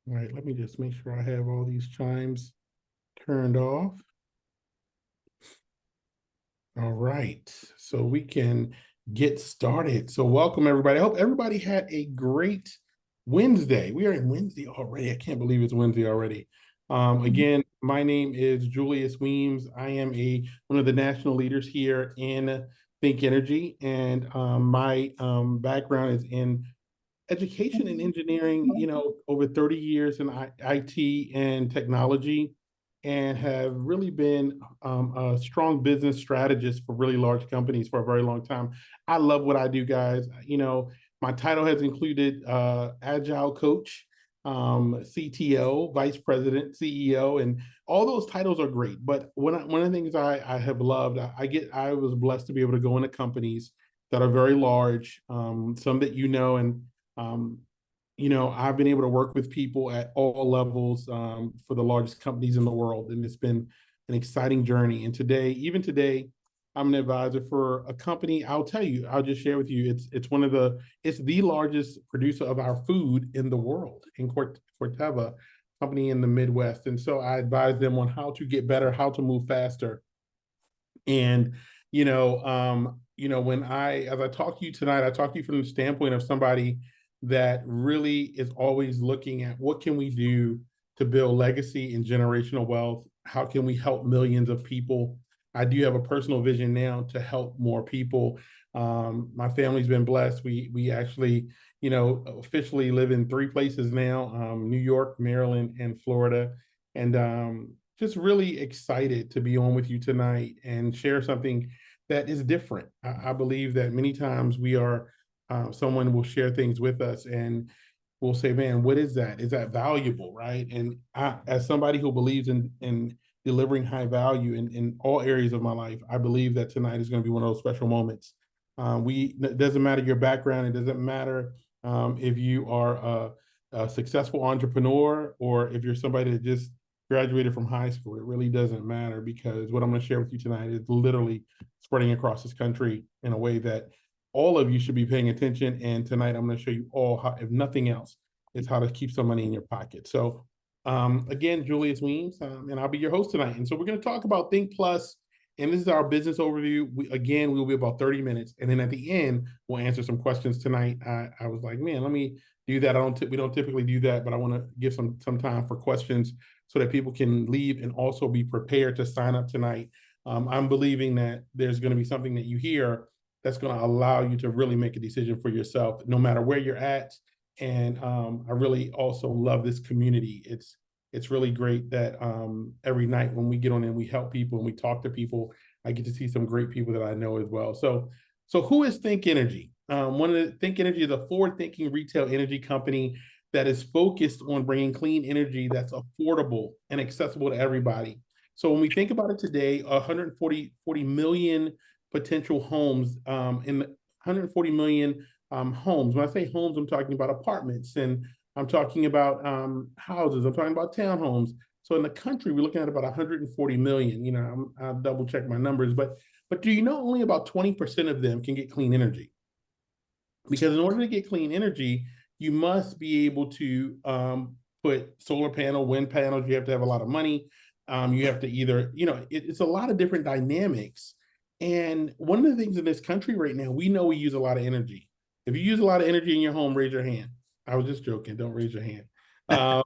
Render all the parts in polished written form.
All right, let me just make sure I have all these chimes turned off. All right, so we can get started. So welcome everybody. I hope everybody had a great Wednesday. We are in Wednesday already. I can't believe it's Wednesday already. Again, my name is Julius Weems. I am one of the national leaders here in Think Energy, and my background is in education and engineering, over 30 years in IT and technology, and have really been a strong business strategist for really large companies for a very long time. I love what I do, guys. My title has included Agile Coach, CTO, Vice President, CEO, and all those titles are great. But one of the things I have loved, I was blessed to be able to go into companies that are very large, some that and um, I've been able to work with people at all levels for the largest companies in the world, and it's been an exciting journey. And even today, I'm an advisor for a company. I'll just share with you. It's the largest producer of our food in the world, in Corteva, company in the Midwest. And so I advise them on how to get better, how to move faster, and as I talk to you tonight, I talk to you from the standpoint of somebody that really is always looking at what can we do to build legacy and generational wealth? How can we help millions of people? I do have a personal vision now to help more people. My family's been blessed. We actually, officially live in three places now: New York, Maryland, and Florida. And just really excited to be on with you tonight and share something that is different. I believe that many times someone will share things with us and we'll say, man, what is that? Is that valuable, right? And as somebody who believes in delivering high value in all areas of my life, I believe that tonight is going to be one of those special moments. It doesn't matter your background. It doesn't matter if you are a successful entrepreneur or if you're somebody that just graduated from high school. It really doesn't matter, because what I'm going to share with you tonight is literally spreading across this country in a way that all of you should be paying attention. And tonight I'm going to show you all how, if nothing else, is how to keep some money in your pocket. So again, Julius Weems, and I'll be your host tonight. And so we're going to talk about Think Plus, and this is our business overview. We'll be about 30 minutes, and then at the end we'll answer some questions tonight. I was like, man, let me do that. We don't typically do that, but I want to give some time for questions so that people can leave and also be prepared to sign up tonight. I'm believing that there's going to be something that you hear that's going to allow you to really make a decision for yourself, no matter where you're at. And I really also love this community. It's really great that every night when we get on and we help people and we talk to people, I get to see some great people that I know as well. So who is Think Energy? Think Energy is a forward-thinking retail energy company that is focused on bringing clean energy that's affordable and accessible to everybody. So when we think about it today, 140 million potential homes in 140 million homes. When I say homes, I'm talking about apartments, and I'm talking about houses. I'm talking about townhomes. So in the country, we're looking at about 140 million. I'll double check my numbers, but do you know only about 20% of them can get clean energy? Because in order to get clean energy, you must be able to put solar panel, wind panels. You have to have a lot of money. You have to either, it's a lot of different dynamics. And one of the things in this country right now, we know we use a lot of energy. If you use a lot of energy in your home, raise your hand. I was just joking. Don't raise your hand. Um,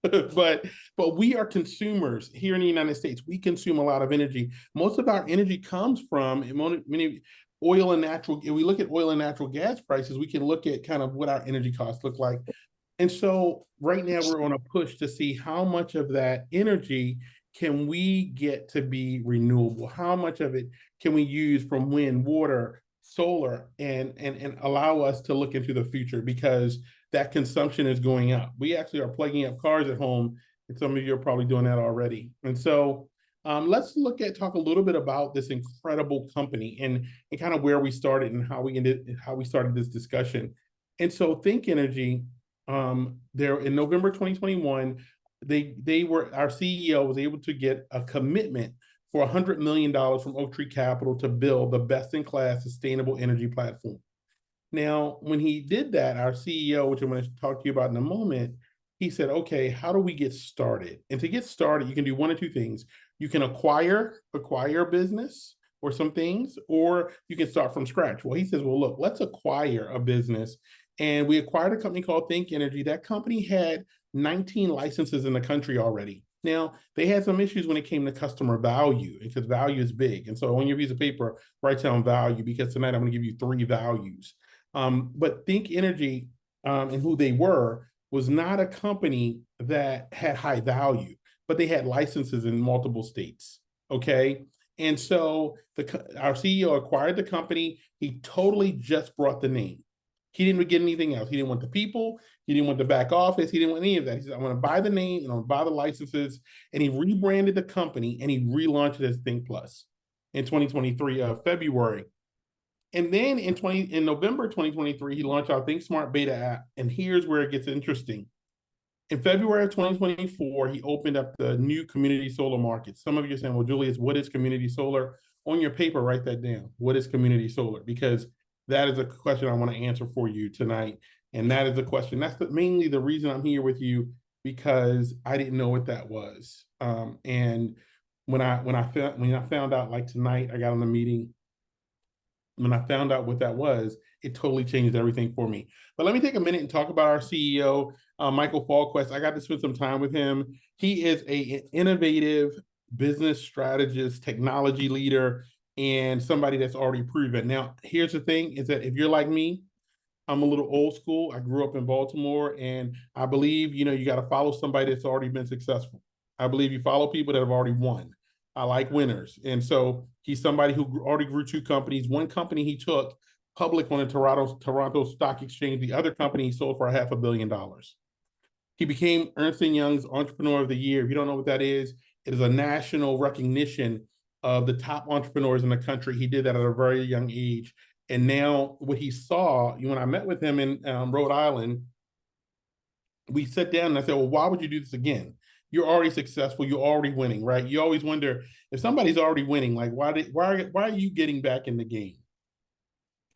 but we are consumers here in the United States. We consume a lot of energy. Most of our energy comes from many oil and natural. If we look at oil and natural gas prices, we can look at kind of what our energy costs look like. And so right now we're on a push to see how much of that energy can we get to be renewable? How much of it can we use from wind, water, solar, and allow us to look into the future, because that consumption is going up. We actually are plugging up cars at home, and some of you are probably doing that already. And so let's talk a little bit about this incredible company and kind of where we started and how we started this discussion. And so Think Energy, there in November 2021, our CEO was able to get a commitment for $100 million from Oaktree Capital to build the best in class sustainable energy platform. Now, when he did that, our CEO, which I'm going to talk to you about in a moment, he said, okay, how do we get started? And to get started, you can do one of two things. You can acquire a business or some things, or you can start from scratch. Well, he says, well, look, let's acquire a business. And we acquired a company called Think Energy. That company had 19 licenses in the country already. Now, they had some issues when it came to customer value, because value is big. And so on your piece of paper, write down value, because tonight I'm going to give you 3 values. But Think Energy and who they were was not a company that had high value, but they had licenses in multiple states. Okay. And so our CEO acquired the company. He totally just brought the name. He didn't get anything else. He didn't want the people. He didn't want the back office. He didn't want any of that. He said, I want to buy the name and I want to buy the licenses. And he rebranded the company and he relaunched it as Think Plus in 2023, February. And then in November 2023, he launched our Think Smart Beta app. And here's where it gets interesting. In February of 2024, he opened up the new community solar market. Some of you are saying, well, Julius, what is community solar? On your paper, write that down. What is community solar? Because that is a question I want to answer for you tonight. And that is the question. That's mainly the reason I'm here with you, because I didn't know what that was. And when I found out, like tonight, I got on the meeting. When I found out what that was, it totally changed everything for me. But let me take a minute and talk about our CEO, Michael Fallquist. I got to spend some time with him. He is an innovative business strategist, technology leader, and somebody that's already proven. Now, here's the thing, is that if you're like me, I'm a little old school. I grew up in Baltimore, and I believe, you got to follow somebody that's already been successful. I believe you follow people that have already won. I like winners. And so he's somebody who already grew 2 companies. One company he took public on the Toronto Stock Exchange. The other company he sold for $500 million. He became Ernst & Young's Entrepreneur of the Year. If you don't know what that is, it is a national recognition of the top entrepreneurs in the country. He did that at a very young age. And now what he saw, when I met with him in Rhode Island, we sat down and I said, well, why would you do this again? You're already successful. You're already winning, right? You always wonder, if somebody's already winning, like why are you getting back in the game?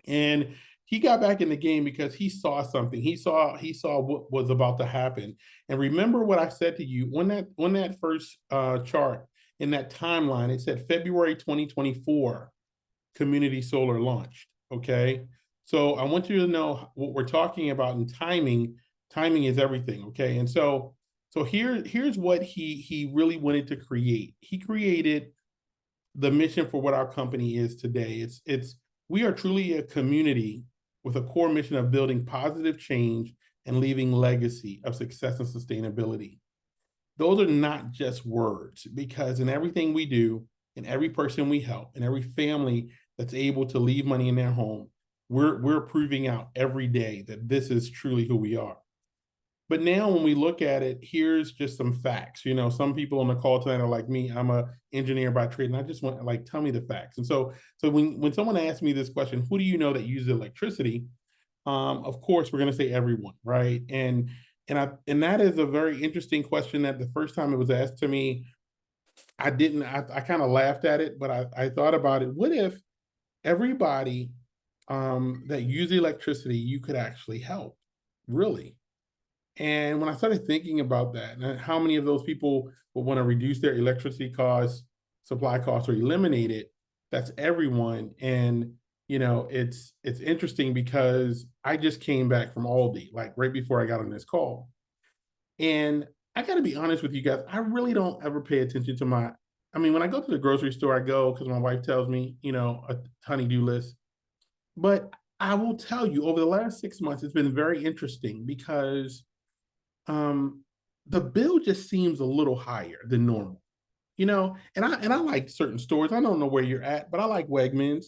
And he got back in the game because he saw something. He saw what was about to happen. And remember what I said to you on that first chart in that timeline, it said February 2024, community solar launched. Okay. So I want you to know what we're talking about, and timing. Timing is everything. Okay. And so here's what he really wanted to create. He created the mission for what our company is today. We are truly a community with a core mission of building positive change and leaving legacy of success and sustainability. Those are not just words, because in everything we do, in every person we help, in every family that's able to leave money in their home, we're proving out every day that this is truly who we are. But now when we look at it, here's just some facts. Some people on the call tonight are like me. I'm an engineer by trade, and I just want, like, tell me the facts. And so when someone asks me this question, who do you know that uses electricity? Of course, we're going to say everyone, right? And that is a very interesting question that the first time it was asked to me, I kind of laughed at it, but I thought about it. What if everybody that uses electricity, you could actually help, really? And when I started thinking about that, and how many of those people would want to reduce their electricity costs, supply costs, or eliminate it, that's everyone. And it's interesting, because I just came back from Aldi, like right before I got on this call. And I got to be honest with you guys, I really don't ever pay attention to when I go to the grocery store, I go because my wife tells me, a honey-do list. But I will tell you, over the last 6 months, it's been very interesting, because the bill just seems a little higher than normal, and I like certain stores. I don't know where you're at, but I like Wegmans.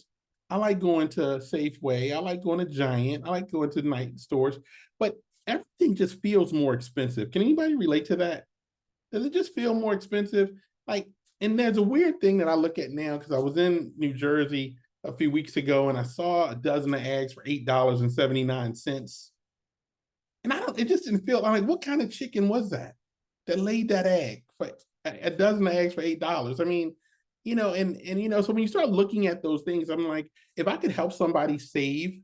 I like going to Safeway. I like going to Giant. I like going to night stores, but everything just feels more expensive. Can anybody relate to that? Does it just feel more expensive? And there's a weird thing that I look at now, because I was in New Jersey a few weeks ago and I saw a dozen of eggs for $8.79. And it just didn't feel, I'm like, what kind of chicken was that laid that egg for a dozen of eggs for $8? So when you start looking at those things, I'm like, if I could help somebody save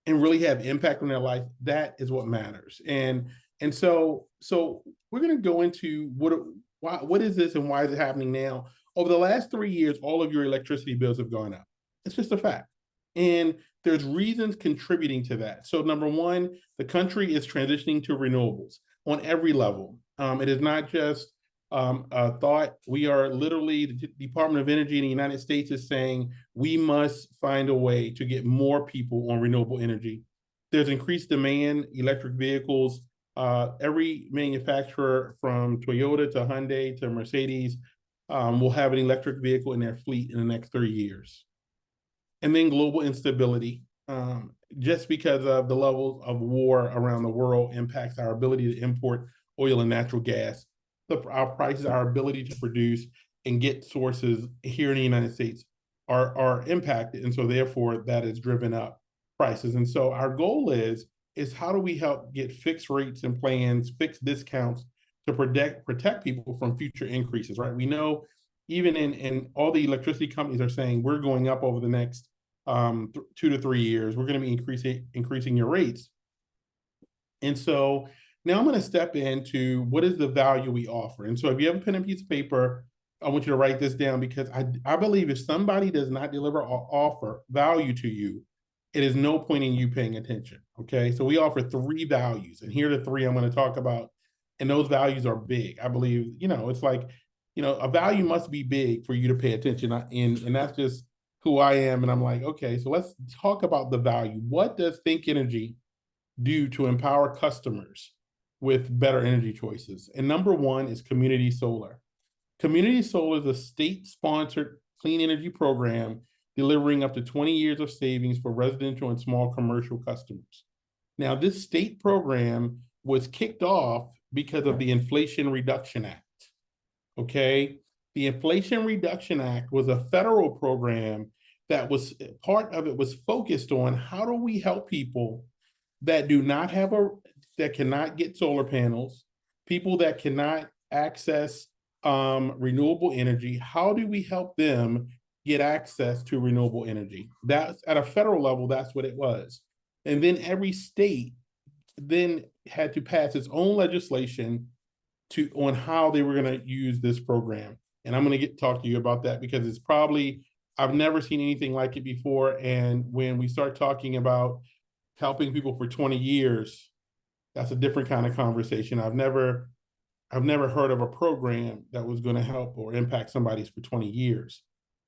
and really have impact on their life, that is what matters. And And so we're going to go into what is this and why is it happening now? Over the last 3 years, all of your electricity bills have gone up. It's just a fact. And there's reasons contributing to that. So number one, the country is transitioning to renewables on every level. It is not just a thought. We are literally, the Department of Energy in the United States is saying we must find a way to get more people on renewable energy. There's increased demand, electric vehicles. Every manufacturer from Toyota to Hyundai to Mercedes will have an electric vehicle in their fleet in the next 3 years. And then global instability, just because of the levels of war around the world impacts our ability to import oil and natural gas, our prices, our ability to produce and get sources here in the United States are impacted. And so therefore that has driven up prices. And so our goal is how do we help get fixed rates and plans, fixed discounts to protect people from future increases, right? We know even in all the electricity companies are saying we're going up over the next 2 to 3 years. We're going to be increasing your rates. And so now I'm going to step into what is the value we offer. And so if you have a pen and piece of paper, I want you to write this down, because I believe if somebody does not deliver or offer value to you, it is no point in you paying attention. Okay. So we offer 3 values, and here are the 3 I'm going to talk about. And those values are big. I believe, it's like, a value must be big for you to pay attention. And that's just who I am. And I'm like, okay, so let's talk about the value. What does Think Energy do to empower customers with better energy choices? And number 1 is community solar. Community solar is a state-sponsored clean energy program delivering up to 20 years of savings for residential and small commercial customers. Now, this state program was kicked off because of the Inflation Reduction Act. Okay. The Inflation Reduction Act was a federal program that was part of it was focused on how do we help people that do not have that cannot get solar panels, people that cannot access renewable energy. How do we help them get access to renewable energy? That's at a federal level, that's what it was. And then every state then had to pass its own legislation on how they were going to use this program. And I'm going to talk to you about that, because it's probably, I've never seen anything like it before. And when we start talking about helping people for 20 years, that's a different kind of conversation. I've never heard of a program that was going to help or impact somebody's for 20 years.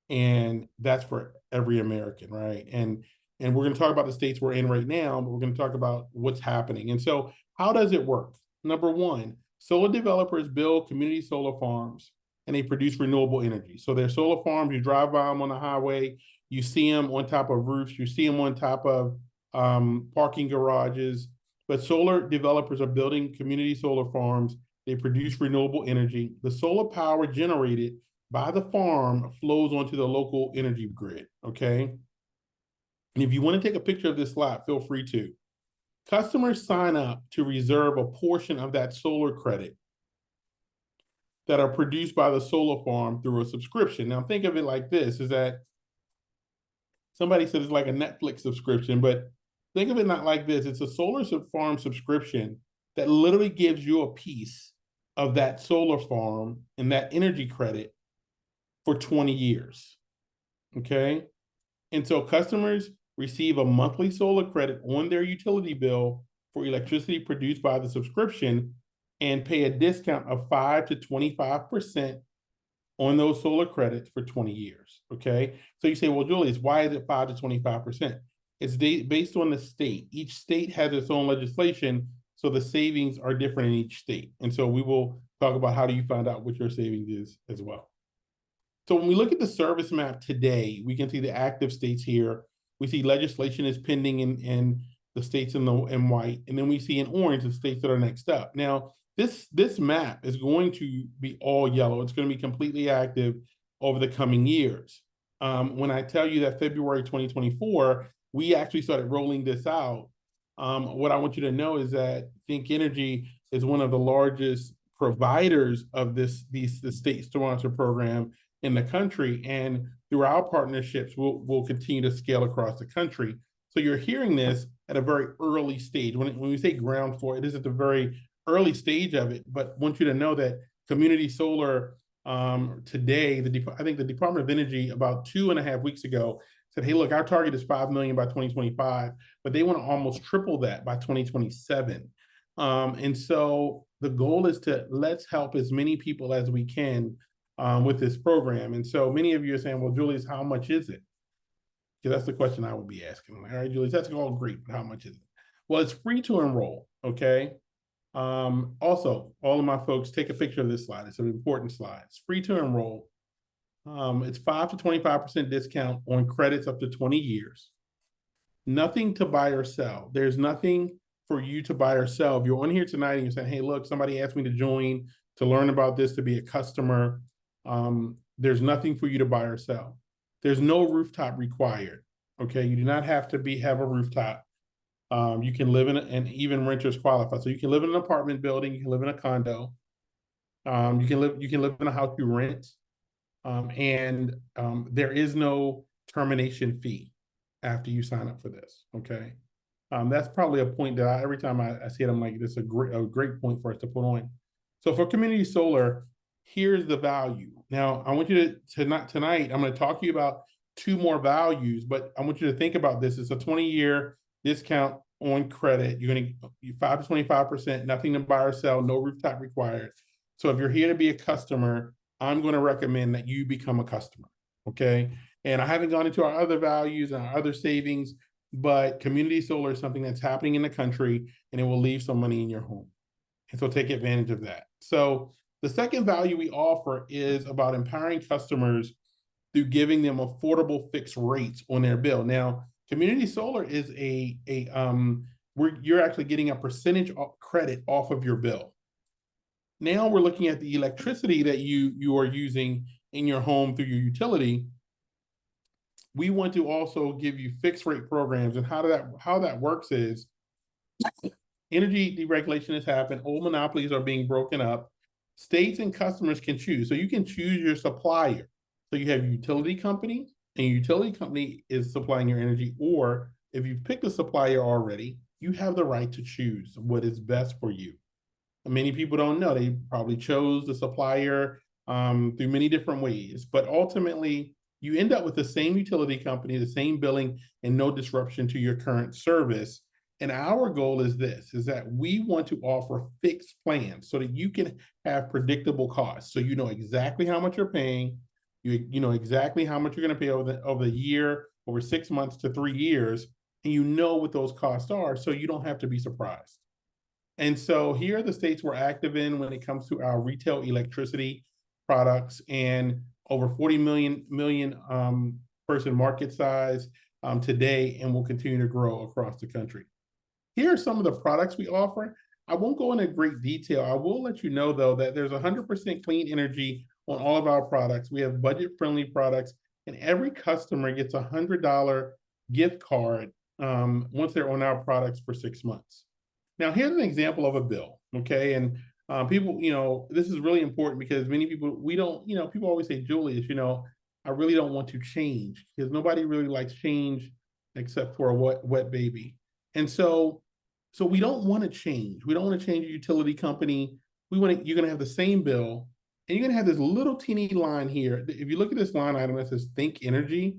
And that's for every American, right? And we're going to talk about the states we're in right now, but we're going to talk about what's happening. And so how does it work? Number 1, solar developers build community solar farms and they produce renewable energy. So they're solar farms, you drive by them on the highway, you see them on top of roofs, you see them on top of parking garages. But solar developers are building community solar farms. They produce renewable energy. The solar power generated by the farm flows onto the local energy grid, okay? And if you want to take a picture of this lot, feel free to. Customers sign up to reserve a portion of that solar credit that are produced by the solar farm through a subscription. Now think of it like this, is that somebody said it's like a Netflix subscription, but think of it not like this. It's a solar farm subscription that literally gives you a piece of that solar farm and that energy credit for 20 years, okay? And so customers receive a monthly solar credit on their utility bill for electricity produced by the subscription and pay a discount of 5 to 25% on those solar credits for 20 years, okay? So you say, well, Julius, why is it 5 to 25%? It's based on the state. Each state has its own legislation, so the savings are different in each state. And so we will talk about how do you find out what your savings is as well. So when we look at the service map today, we can see the active states here. We see legislation is pending in the states in white, and then we see in orange the states that are next up. Now, this map is going to be all yellow. It's going to be completely active over the coming years. When I tell you that February 2024, we actually started rolling this out. What I want you to know is that Think Energy is one of the largest providers of the state-sponsored program in the country, and through our partnerships, we'll continue to scale across the country. So you're hearing this at a very early stage. When we say ground floor, it is at the very early stage of it, but want you to know that community solar today, I think the Department of Energy about 2.5 weeks ago said, hey, look, our target is 5 million by 2025, but they want to almost triple that by 2027. And so the goal is to let's help as many people as we can with this program. And so many of you are saying, well, Julius, how much is it? Because that's the question I would be asking. All right, Julius, that's all great, but how much is it? Well, it's free to enroll, okay? Also, all of my folks, take a picture of this slide. It's an important slide. It's free to enroll. It's 5 to 25% discount on credits up to 20 years. Nothing to buy or sell. There's nothing for you to buy or sell. If you're on here tonight and you're saying, hey, look, somebody asked me to join to learn about this, to be a customer, there's nothing for you to buy or sell. There's no rooftop required, okay? You do not have to have a rooftop. You can live in, and even renters qualify. So you can live in an apartment building, you can live in a condo, you can live in a house you rent, and there is no termination fee after you sign up for this. Okay, that's probably a point that every time I see it, I'm like, this is a great point for us to put on. So for community solar, here's the value. Now I want you to not tonight. I'm going to talk to you about 2 more values, but I want you to think about this. It's a 20-year discount on credit. You're going to 5 to 25%, nothing to buy or sell, no rooftop required. So if you're here to be a customer, I'm going to recommend that you become a customer. Okay. And I haven't gone into our other values and our other savings, but community solar is something that's happening in the country, and it will leave some money in your home. And so take advantage of that. So the second value we offer is about empowering customers through giving them affordable fixed rates on their bill. Now, community solar is you're actually getting a percentage of credit off of your bill. Now we're looking at the electricity that you are using in your home through your utility. We want to also give you fixed rate programs, and how that works is energy deregulation has happened. Old monopolies are being broken up. States and customers can choose. So you can choose your supplier. So you have a utility company, and your utility company is supplying your energy, or if you've picked a supplier already, you have the right to choose what is best for you. Many people don't know. They probably chose the supplier through many different ways, but ultimately you end up with the same utility company, the same billing, and no disruption to your current service. And our goal is this, is that we want to offer fixed plans so that you can have predictable costs. So you know exactly how much you're paying, you know exactly how much you're going to pay over the year, over 6 months to 3 years, and you know what those costs are, so you don't have to be surprised. And so here are the states we're active in when it comes to our retail electricity products, and over 40 million person market size today, and will continue to grow across the country. Here are some of the products we offer. I won't go into great detail. I will let you know, though, that there's 100% clean energy on all of our products. We have budget-friendly products, and every customer gets a $100 gift card once they're on our products for 6 months. Now, here's an example of a bill, okay? And people, this is really important because many people, people always say, Julius, I really don't want to change, because nobody really likes change except for a wet baby. And so we don't want to change. We don't want to change your utility company. You're going to have the same bill, and you're going to have this little teeny line here. If you look at this line item that says Think Energy,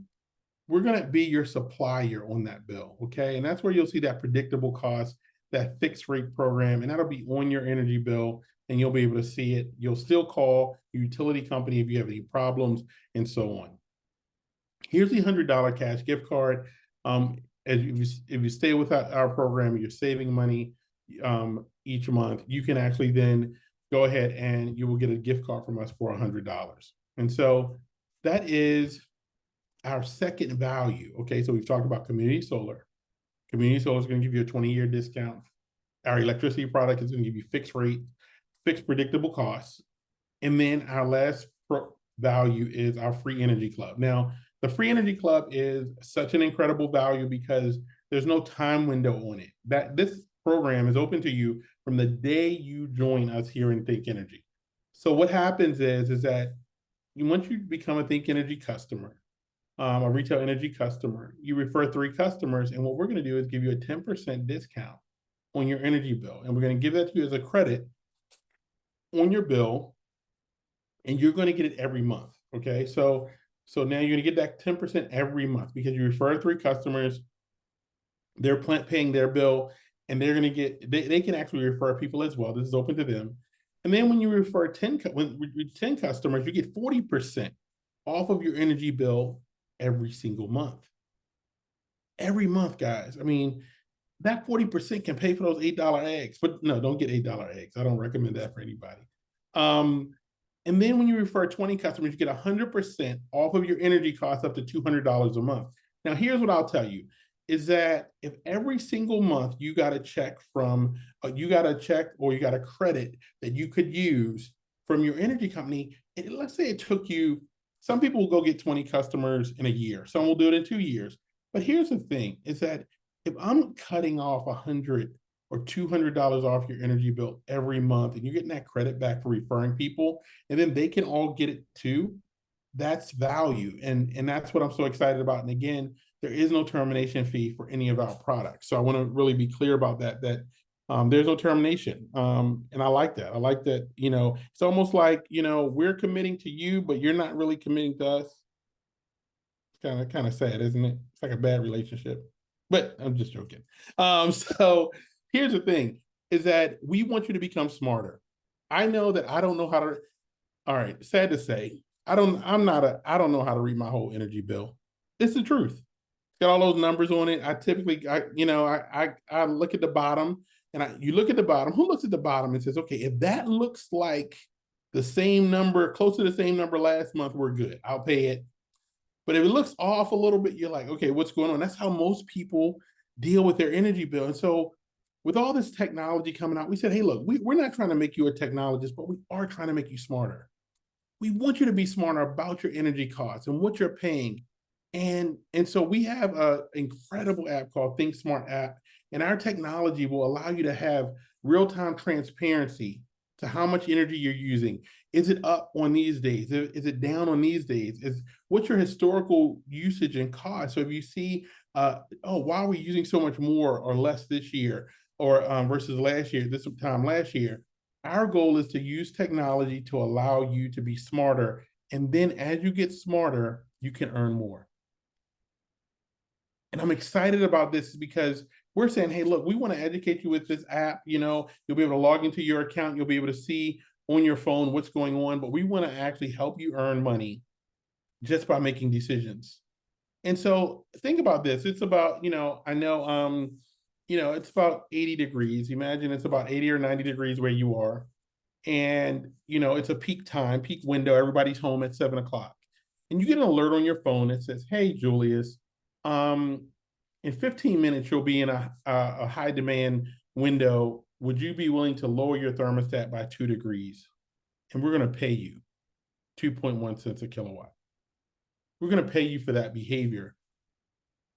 we're going to be your supplier on that bill, okay? And that's where you'll see that predictable cost, that fixed rate program, and that'll be on your energy bill, and you'll be able to see it. You'll still call your utility company if you have any problems, and so on. Here's the $100 cash gift card. If you stay with our program, you're saving money each month. You can actually then go ahead and you will get a gift card from us for $100. And so that is our second value. Okay, so we've talked about community solar. Community solar is going to give you a 20-year discount. Our electricity product is going to give you fixed rate, fixed predictable costs. And then our last value is our free energy club. Now, the free energy club is such an incredible value because there's no time window on it. This program is open to you from the day you join us here in Think Energy. So what happens is that once you become a Think Energy customer, a retail energy customer, you refer 3 customers, and what we're going to do is give you a 10% discount on your energy bill. And we're going to give that to you as a credit on your bill, and you're going to get it every month. Okay. So now you're going to get that 10% every month because you refer 3 customers, they're paying their bill, and they're going to get, they can actually refer people as well. This is open to them. And then when you refer 10 customers, you get 40% off of your energy bill every single month. Every month, guys. I mean, that 40% can pay for those $8 eggs, but no, don't get $8 eggs. I don't recommend that for anybody. And then when you refer 20 customers, you get 100% off of your energy costs up to $200 a month. Now, here's what I'll tell you is that if every single month you got a check from, you got a check or you got a credit that you could use from your energy company, and let's say it took you, some people will go get 20 customers in a year, some will do it in 2 years. But here's the thing is that if I'm cutting off $100 or $200 off your energy bill every month, and you're getting that credit back for referring people, and then they can all get it too, that's value. And that's what I'm so excited about. And again, there is no termination fee for any of our products. So I want to really be clear about that, there's no termination. And I like that. I like that, it's almost like, we're committing to you, but you're not really committing to us. It's kind of sad, isn't it? It's like a bad relationship, but I'm just joking. So here's the thing is that we want you to become smarter. I know that I don't know how to, all right, sad to say, I don't know how to read my whole energy bill. It's the truth. It's got all those numbers on it. I typically, I look at the bottom, and you look at the bottom. Who looks at the bottom and says, okay, if that looks like the same number, close to the same number last month, we're good. I'll pay it. But if it looks off a little bit, you're like, okay, what's going on? That's how most people deal with their energy bill. And so with all this technology coming out, we said, hey, look, we're not trying to make you a technologist, but we are trying to make you smarter. We want you to be smarter about your energy costs and what you're paying. And so we have an incredible app called ThinkSmart app, and our technology will allow you to have real-time transparency to how much energy you're using. Is it up on these days? Is it down on these days? What's your historical usage and cost? So if you see, why are we using so much more or less this year, or versus last year, this time last year, our goal is to use technology to allow you to be smarter. And then as you get smarter, you can earn more. And I'm excited about this because we're saying, hey, look, we want to educate you with this app. You'll be able to log into your account. You'll be able to see on your phone what's going on, but we want to actually help you earn money just by making decisions. And so think about this. It's about, I know, it's about 80 degrees. Imagine it's about 80 or 90 degrees where you are. And, it's a peak time, peak window. Everybody's home at 7 o'clock. And you get an alert on your phone that says, hey, Julius, in 15 minutes, you'll be in a high demand window. Would you be willing to lower your thermostat by 2 degrees? And we're going to pay you 2.1 cents a kilowatt. We're going to pay you for that behavior.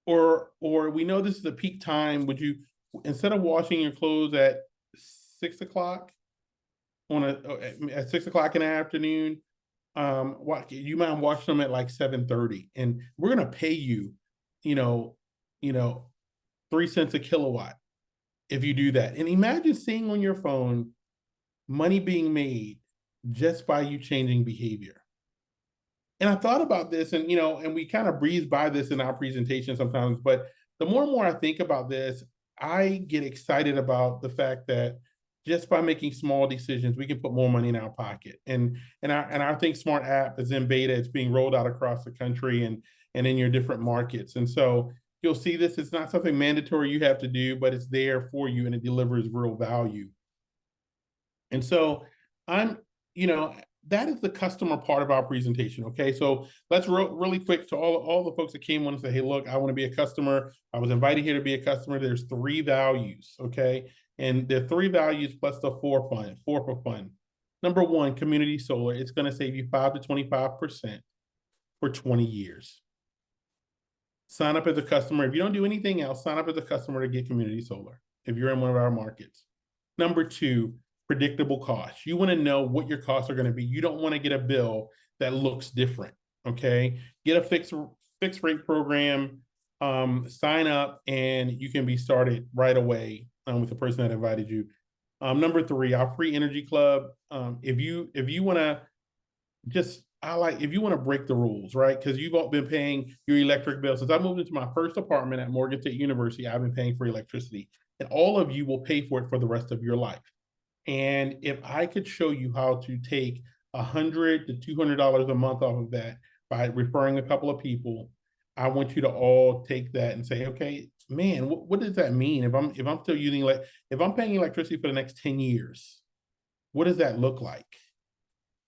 Or we know this is a peak time. Would you, instead of washing your clothes at 6 o'clock at 6 o'clock in the afternoon, you might wash them at like 7:30, and we're going to pay you, 3 cents a kilowatt if you do that. And imagine seeing on your phone money being made just by you changing behavior. And I thought about this, and and we kind of breeze by this in our presentation sometimes, but the more and more I think about this, I get excited about the fact that just by making small decisions, we can put more money in our pocket. And our ThinkSmart app is in beta. It's being rolled out across the country and in your different markets. And so you'll see this. It's not something mandatory you have to do, but it's there for you, and it delivers real value. And so that is the customer part of our presentation. Okay, so let's really quick to all the folks that came on and say, hey, look, I want to be a customer. I was invited here to be a customer. There's 3 values. Okay, and there are 3 values plus the 4 for fun. Number 1, community solar. It's going to save you 5 to 25% for 20 years. Sign up as a customer. If you don't do anything else, sign up as a customer to get community solar if you're in one of our markets. Number 2, predictable costs. You want to know what your costs are going to be. You don't want to get a bill that looks different. Okay, get a fixed rate program, sign up, and you can be started right away with the person that invited you. Number three, our free energy club. If you want to just if you want to break the rules, right? Because you've all been paying your electric bill since I moved into my first apartment at Morgan State University. I've been paying for electricity, and all of you will pay for it for the rest of your life. And if I could show you how to take $100 to $200 a month off of that by referring a couple of people, I want you to all take that and say, okay, man, what does that mean if I'm still using if I'm paying electricity for the next 10 years? What does that look like?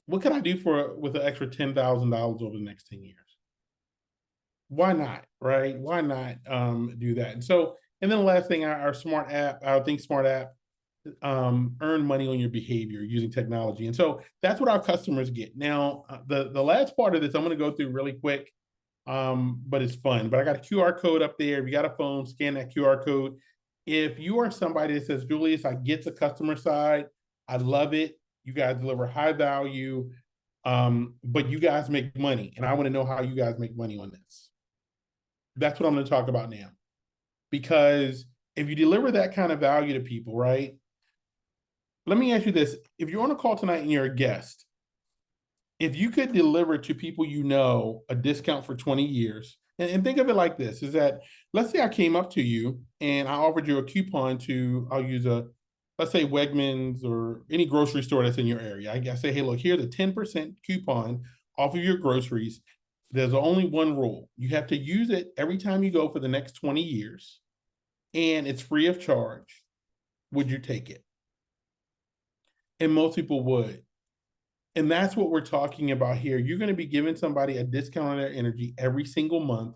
What can I do with an extra $10,000 over the next 10 years? Why not, right? Why not do that? And so, and then the last thing, our smart app, our Think Smart app, earn money on your behavior using technology. And so that's what our customers get. Now, the last part of this, I'm going to go through really quick, but it's fun. But I got a QR code up there. If you got a phone, scan that QR code. If you are somebody that says, Julius, I get the customer side, I love it. You guys deliver high value, but you guys make money. And I want to know how you guys make money on this. That's what I'm going to talk about now. Because if you deliver that kind of value to people, right? Let me ask you this. If you're on a call tonight and you're a guest, if you could deliver to people you know a discount for 20 years, and think of it like this, is that, let's say I came up to you and I offered you a coupon to, let's say Wegmans or any grocery store that's in your area. I say, hey, look, here's a 10% coupon off of your groceries. There's only one rule. You have to use it every time you go for the next 20 years, and it's free of charge. Would you take it? And most people would. And that's what we're talking about here. You're going to be giving somebody a discount on their energy every single month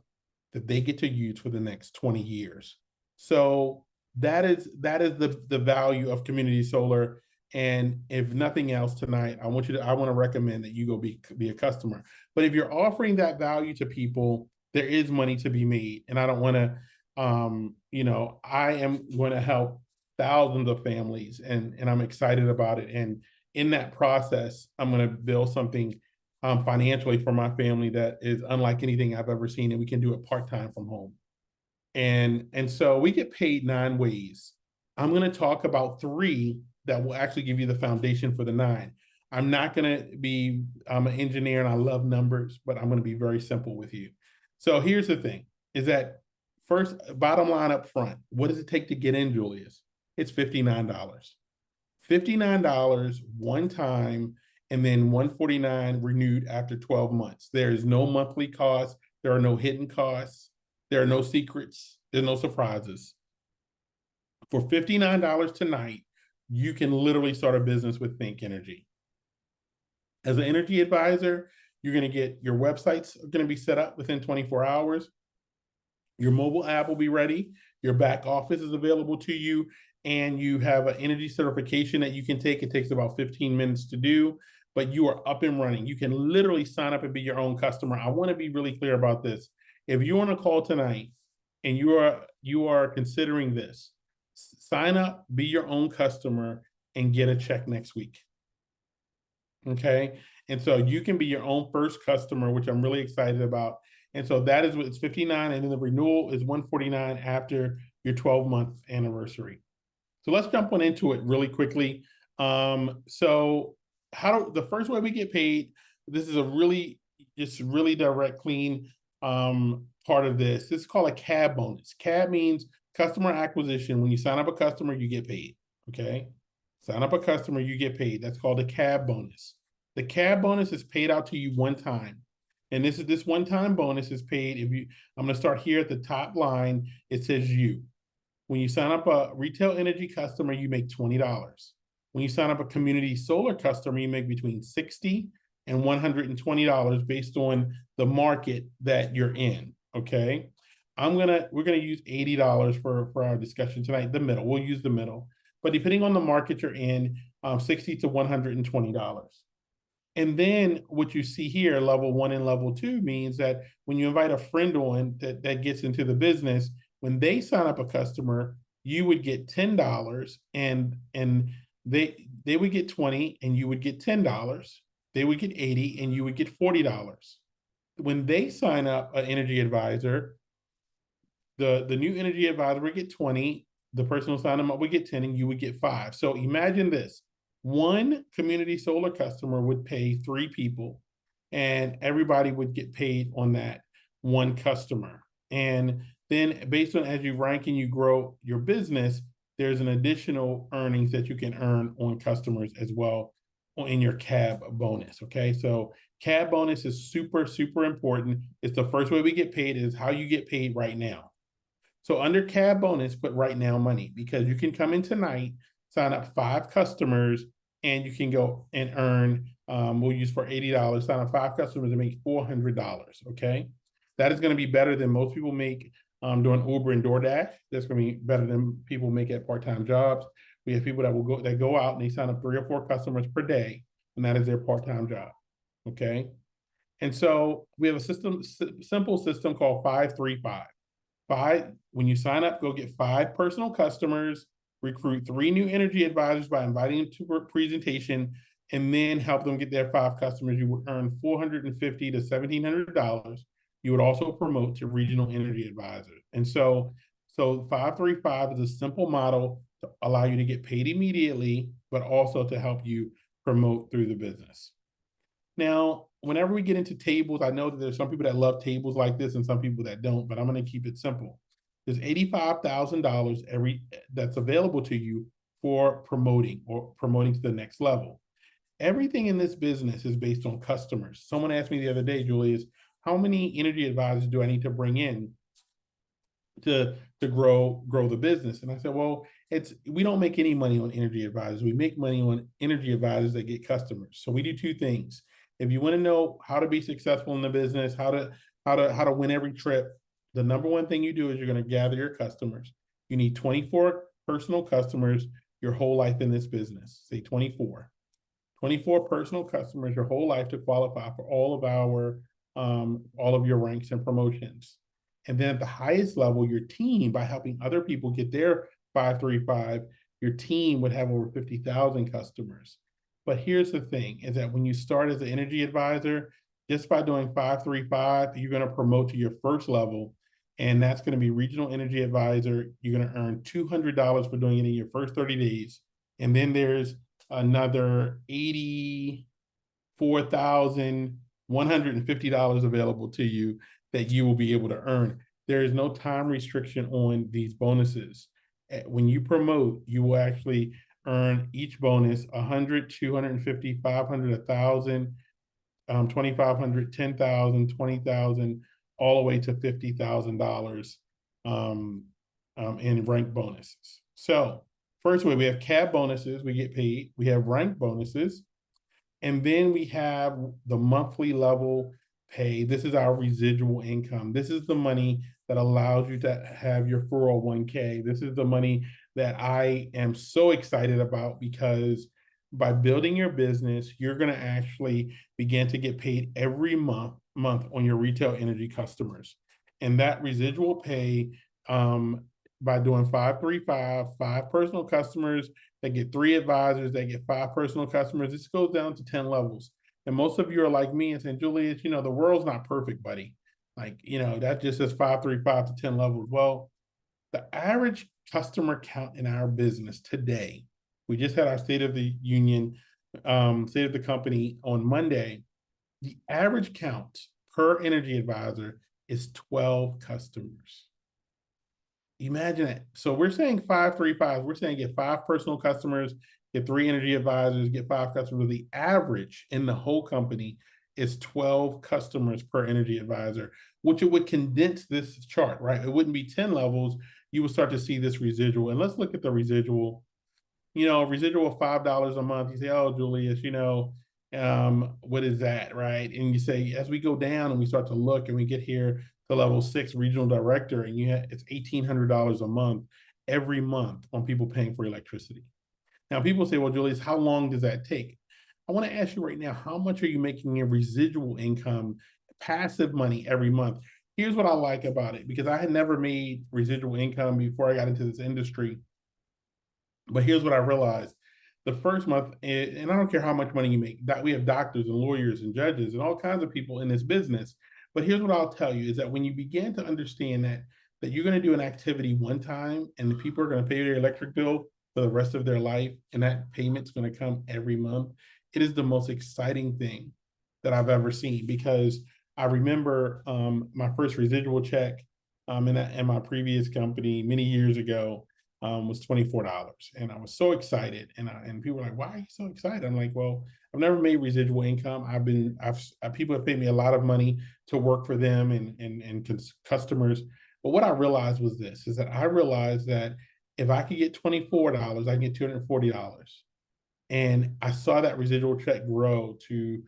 that they get to use for the next 20 years. So that is the value of community solar. And if nothing else tonight, I want to recommend that you go be a customer. But if you're offering that value to people, there is money to be made. And I don't want to, I am going to help thousands of families, and I'm excited about it. And in that process, I'm going to build something financially for my family that is unlike anything I've ever seen, and we can do it part-time from home. And so we get paid 9 ways. I'm going to talk about 3 that will actually give you the foundation for the 9. I'm not going to be, I'm an engineer and I love numbers, but I'm going to be very simple with you. So here's the thing, is that first, bottom line up front, what does it take to get in, Julius? It's $59. $59 one time, and then $149 renewed after 12 months. There is no monthly cost. There are no hidden costs. There are no secrets. There's no surprises. For $59 tonight, you can literally start a business with Think Energy. As an energy advisor, you're going to get your websites are going to be set up within 24 hours. Your mobile app will be ready. Your back office is available to you. And you have an energy certification that you can take. It takes about 15 minutes to do, but you are up and running. You can literally sign up and be your own customer. I want to be really clear about this. If you're on a call tonight and you are considering this, sign up, be your own customer, and get a check next week. Okay. And so you can be your own first customer, which I'm really excited about. And so that is what it's $59, and then the renewal is $149 after your 12-month anniversary. So let's jump on into it really quickly. So the first way we get paid, this is a really direct, clean part of this. This is called a CAB bonus. CAB means customer acquisition. When you sign up a customer, you get paid, okay? Sign up a customer, you get paid. That's called a CAB bonus. The CAB bonus is paid out to you one time. And this one-time bonus is paid I'm gonna start here at the top line. It says you. When you sign up a retail energy customer, you make $20. When you sign up a community solar customer, you make between $60 and $120 based on the market that you're in, okay? We're gonna use $80 for our discussion tonight, the middle. We'll use the middle. But depending on the market you're in, $60 to $120. And then what you see here, level 1 and level 2, means that when you invite a friend on that gets into the business, when they sign up a customer, you would get $10, and they would get $20, and you would get $10. They would get $80, and you would get $40. When they sign up an energy advisor, the new energy advisor would get $20, the person will sign them up would get 10 and you would get 5. So imagine this. One community solar customer would pay 3 people and everybody would get paid on that one customer. And then based on as you rank and you grow your business, there's an additional earnings that you can earn on customers as well in your CAB bonus. Okay. So CAB bonus is super, super important. It's the first way we get paid, is how you get paid right now. So under CAB bonus, put right now money, because you can come in tonight, sign up 5 customers, and you can go and earn, we'll use for $80, sign up 5 customers and make $400, okay? That is gonna be better than most people make doing Uber and DoorDash. That's gonna be better than people make at part-time jobs. We have people that go out and they sign up 3 or 4 customers per day, and that is their part-time job, okay? And so we have a simple system called 5-3-5. When you sign up, go get 5 personal customers, recruit 3 new energy advisors by inviting them to a presentation, and then help them get their 5 customers. You would earn $450 to $1,700. You would also promote to regional energy advisors. And so 5-3-5 is a simple model to allow you to get paid immediately, but also to help you promote through the business. Now, whenever we get into tables, I know that there's some people that love tables like this and some people that don't, but I'm going to keep it simple. There's $85,000 that's available to you for promoting to the next level. Everything in this business is based on customers. Someone asked me the other day, Julius, how many energy advisors do I need to bring in to grow the business? And I said, well, we don't make any money on energy advisors. We make money on energy advisors that get customers. So we do 2 things. If you want to know how to be successful in the business, how to win every trip, the number one thing you do is you're going to gather your customers. You need 24 personal customers your whole life in this business. Say 24 personal customers your whole life to qualify for all of your ranks and promotions. And then at the highest level, your team, by helping other people get their 5-3-5, your team would have over 50,000 customers. But here's the thing, is that when you start as an energy advisor, just by doing 5-3-5, you're going to promote to your first level, and that's going to be regional energy advisor. You're going to earn $200 for doing it in your first 30 days. And then there's another $84,150 available to you that you will be able to earn. There is no time restriction on these bonuses. When you promote, you will actually earn each bonus 100, 250, 500, 1,000, 2,500, 10,000, 20,000, all the way to $50,000 in rank bonuses. So first way, we have CAB bonuses, we get paid. We have rank bonuses. And then we have the monthly level pay. This is our residual income. This is the money that allows you to have your 401k. This is the money that I am so excited about, because by building your business, you're going to actually begin to get paid every month on your retail energy customers. And that residual pay, by doing 5-3-5, 5 personal customers, they get 3 advisors, they get 5 personal customers. This goes down to 10 levels. And most of you are like me and saying, Julius, the world's not perfect, buddy. That just says 5-3-5 to 10 levels. Well, the average customer count in our business today, we just had our State of the Union, State of the Company on Monday. The average count per energy advisor is 12 customers. Imagine that. So we're saying 5-3-5. We're saying get 5 personal customers, get 3 energy advisors, get 5 customers. The average in the whole company is 12 customers per energy advisor, which it would condense this chart, right? It wouldn't be 10 levels. You would start to see this residual. And let's look at the residual. Residual of $5 a month. You say, oh, Julius, what is that, right? And you say, as we go down and we start to look and we get here to level 6 regional director, and it's $1,800 a month every month on people paying for electricity. Now, people say, well, Julius, how long does that take? I want to ask you right now, how much are you making in residual income, passive money every month? Here's what I like about it, because I had never made residual income before I got into this industry. But here's what I realized. The first month, and I don't care how much money you make, that we have doctors and lawyers and judges and all kinds of people in this business. But here's what I'll tell you, is that when you begin to understand that that you're going to do an activity one time and the people are going to pay their electric bill for the rest of their life, and that payment's going to come every month. It is the most exciting thing that I've ever seen, because I remember my first residual check in my previous company many years ago was $24, and I was so excited. And people were like, "Why are you so excited?" I'm like, "Well, I've never made residual income. People have paid me a lot of money to work for them and customers. But what I realized was this: is that I realized that if I could get $24, I can get $240." And I saw that residual check grow to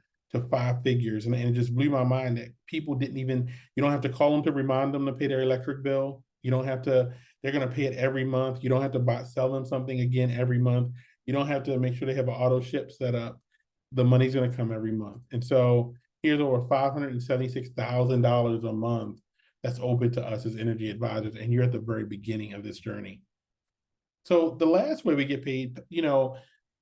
five figures, and it just blew my mind that people didn't even, you don't have to call them to remind them to pay their electric bill. You don't have to, they're going to pay it every month. You don't have to sell them something again every month. You don't have to make sure they have an auto ship set up. The money's going to come every month. And so here's over $576,000 a month that's open to us as energy advisors, and you're at the very beginning of this journey. So the last way we get paid,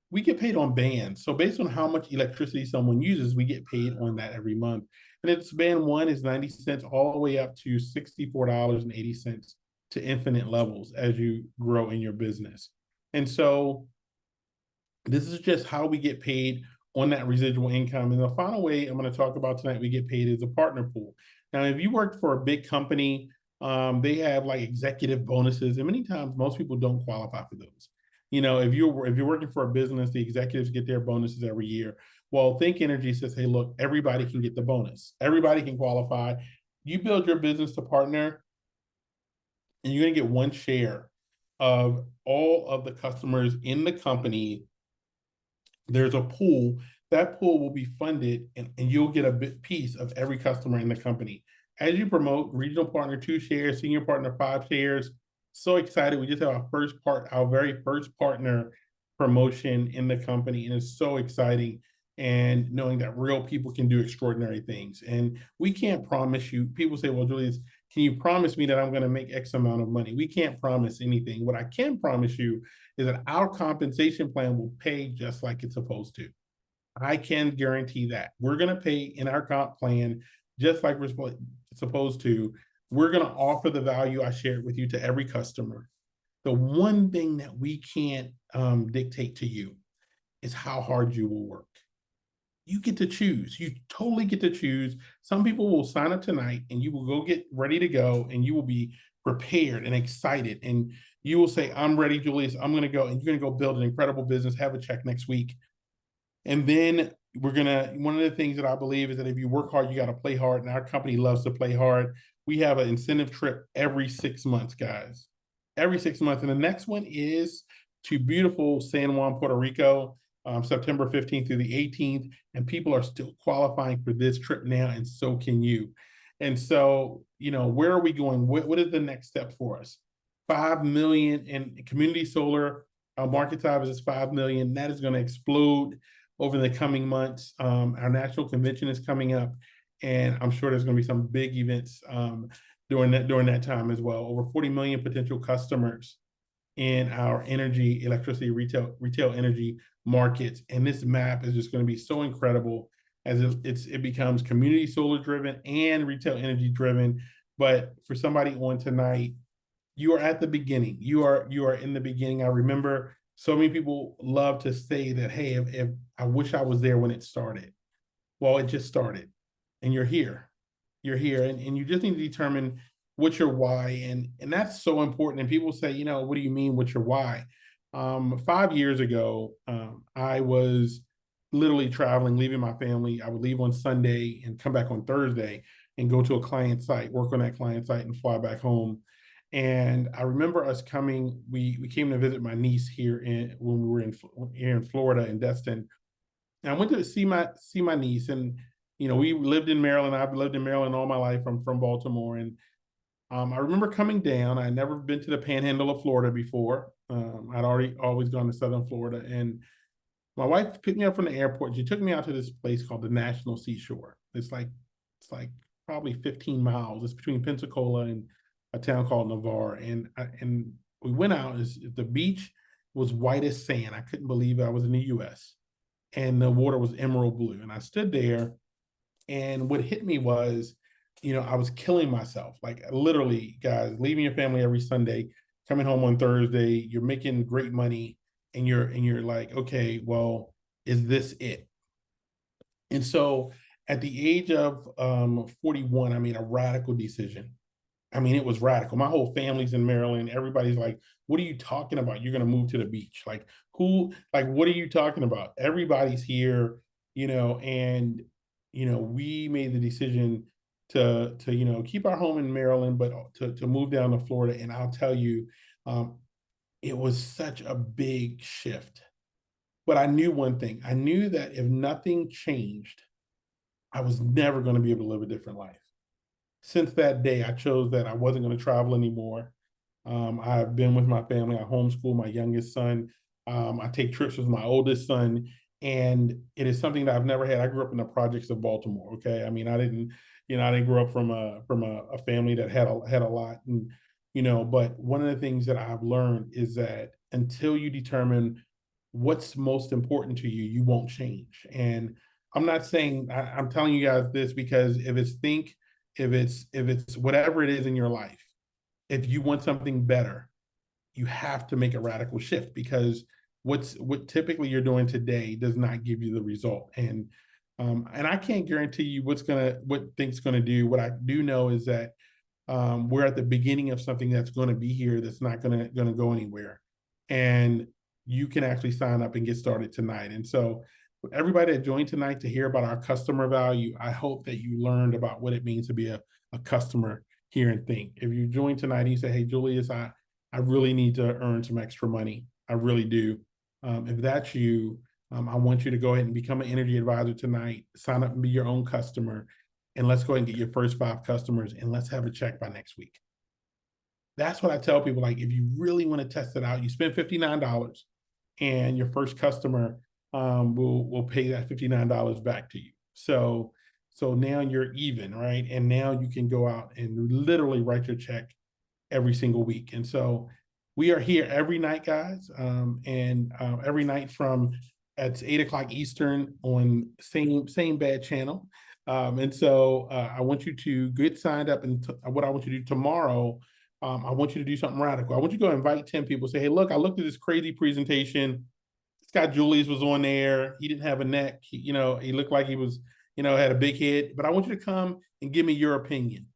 we get paid on bands. So based on how much electricity someone uses, we get paid on that every month. And it's band one is 90 cents all the way up to $64.80 to infinite levels as you grow in your business. And so this is just how we get paid on that residual income. And the final way I'm going to talk about tonight we get paid is a partner pool. Now, if you work for a big company, they have like executive bonuses, and many times most people don't qualify for those. If you're working for a business, the executives get their bonuses every year. Well, Think Energy says, hey, look, everybody can get the bonus. Everybody can qualify. You build your business to partner, and you're going to get one share of all of the customers in the company. There's a pool. That pool will be funded, and you'll get a bit piece of every customer in the company. As you promote, regional partner 2 shares, senior partner 5 shares. So excited. We just have our very first partner promotion in the company, and it's so exciting. And knowing that real people can do extraordinary things. And we can't promise you, people say, well, Julius, can you promise me that I'm going to make X amount of money? We can't promise anything. What I can promise you is that our compensation plan will pay just like it's supposed to. I can guarantee that. We're going to pay in our comp plan just like we're supposed to. We're going to offer the value I shared with you to every customer. The one thing that we can't dictate to you is how hard you will work. You get to choose. You totally get to choose. Some people will sign up tonight and you will go get ready to go, and you will be prepared and excited. And you will say, I'm ready, Julius. I'm going to go. And you're going to go build an incredible business, have a check next week. And then one of the things that I believe is that if you work hard, you got to play hard. And our company loves to play hard. We have an incentive trip every 6 months, guys. Every 6 months. And the next one is to beautiful San Juan, Puerto Rico. September 15th through the 18th, and people are still qualifying for this trip now, and so can you. And so, where are we going? What is the next step for us? 5 million in community solar. Our market size is 5 million. That is going to explode over the coming months. Our national convention is coming up, and I'm sure there's going to be some big events during that time as well. Over 40 million potential customers in our electricity retail energy markets. And this map is just going to be so incredible as it becomes community solar driven and retail energy driven. But for somebody on tonight, you are at the beginning. You are in the beginning. I remember so many people love to say that, hey, if I wish I was there when it started. Well, it just started, and you're here. You're here, and you just need to determine what's your why, and that's so important. And people say, what do you mean, what's your why? 5 years ago, I was literally traveling, leaving my family. I would leave on Sunday and come back on Thursday and go to a client site, work on that client site, and fly back home. And I remember us coming. We came to visit my niece when we were here in Florida, in Destin. And I went to see my niece, and we lived in Maryland. I've lived in Maryland all my life. I'm from Baltimore, and I remember coming down. I'd never been to the Panhandle of Florida before. I'd always gone to Southern Florida, and my wife picked me up from the airport. She took me out to this place called the National Seashore. It's like probably 15 miles. It's between Pensacola and a town called Navarre. And we went out. The beach was white as sand. I couldn't believe I was in the U.S. And the water was emerald blue. And I stood there, and what hit me was I was killing myself. Like literally, guys, leaving your family every Sunday, coming home on Thursday, you're making great money, and you're like, okay, well, is this it? And so at the age of 41, I made a radical decision. I mean, it was radical. My whole family's in Maryland. Everybody's like, what are you talking about? You're gonna move to the beach. What are you talking about? Everybody's here, and we made the decision to keep our home in Maryland, but to move down to Florida. And I'll tell you, it was such a big shift. But I knew one thing. I knew that if nothing changed, I was never going to be able to live a different life. Since that day, I chose that I wasn't going to travel anymore. I've been with my family. I homeschool my youngest son. I take trips with my oldest son, and it is something that I've never had. I grew up in the projects of Baltimore. Okay, I mean, I didn't grow up from a family that had a lot, and But one of the things that I've learned is that until you determine what's most important to you, you won't change. And I'm not saying I'm telling you guys this because if it's whatever it is in your life, if you want something better, you have to make a radical shift because what typically you're doing today does not give you the result. And I can't guarantee you what things gonna do. What I do know is that we're at the beginning of something that's going to be here that's not gonna go anywhere. And you can actually sign up and get started tonight. And so everybody that joined tonight to hear about our customer value, I hope that you learned about what it means to be a customer here and Think. If you joined tonight and you say, hey, Julius, I really need to earn some extra money. I really do. If that's you, I want you to go ahead and become an energy advisor tonight, sign up and be your own customer. And let's go ahead and get your first 5 customers and let's have a check by next week. That's what I tell people. Like, if you really want to test it out, you spend $59 and your first customer will pay that $59 back to you. So now you're even, right? And now you can go out and literally write your check every single week. And so we are here every night, guys. Every night it's 8 o'clock Eastern on same bad channel. I want you to get signed up. And what I want you to do tomorrow, I want you to do something radical. I want you to go invite 10 people. Say, hey, look, I looked at this crazy presentation. This guy Julius was on there. He didn't have a neck. He looked like he was, had a big head. But I want you to come and give me your opinion.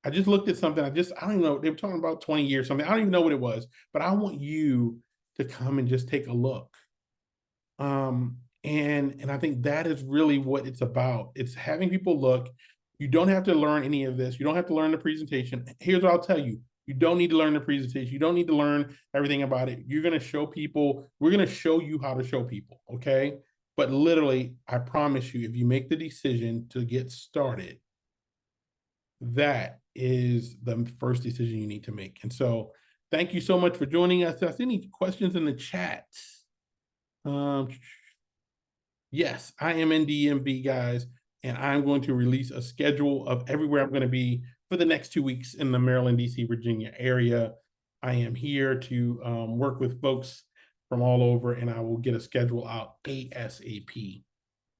I just looked at something. I don't even know. They were talking about 20 years something. I don't even know what it was. But I want you to come and just take a look. And I think that is really what it's about. It's having people look. You don't have to learn any of this. You don't have to learn the presentation. Here's what I'll tell you. You don't need to learn the presentation. You don't need to learn everything about it. You're going to show people. We're going to show you how to show people. Okay. But literally, I promise you, if you make the decision to get started, that is the first decision you need to make. And so thank you so much for joining us. I see any questions in the chat? Yes, I am in DMV, guys, and I'm going to release a schedule of everywhere I'm going to be for the next 2 weeks in the Maryland, DC, Virginia area. I am here to work with folks from all over, and I will get a schedule out ASAP.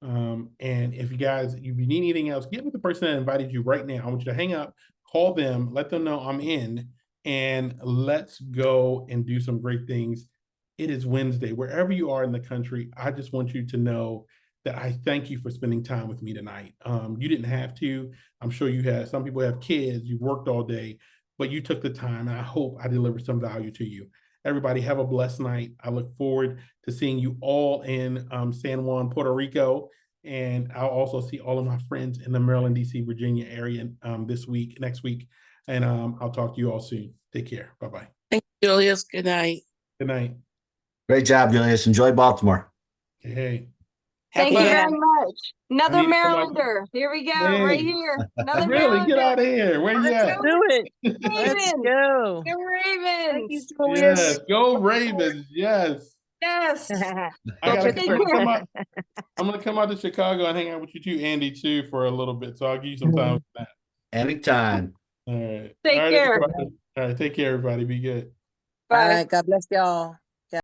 And if you need anything else, get with the person that invited you right now. I want you to hang up, call them, let them know I'm in, and let's go and do some great things. It is Wednesday. Wherever you are in the country, I just want you to know that I thank you for spending time with me tonight. You didn't have to. I'm sure some people have kids, you've worked all day, but you took the time, and I hope I delivered some value to you. Everybody have a blessed night. I look forward to seeing you all in San Juan, Puerto Rico. And I'll also see all of my friends in the Maryland, DC, Virginia area next week. And I'll talk to you all soon. Take care. Bye-bye. Thank you, Julius. Good night. Good night. Great job, Julius. Enjoy Baltimore. Hey. Thank you very much. Another Marylander. Here we go. Hey. Right here. Another Really? Marylander. Get out of here. Where you at? Do it. Let's go. Go Ravens. Yes. Go Ravens. Yes. Yes. I'm gonna come out to Chicago and hang out with you too, Andy, too, for a little bit. So I'll give you some time for that. Anytime. All right. Take care. All right. Take care, everybody. Be good. Bye. All right. God bless y'all.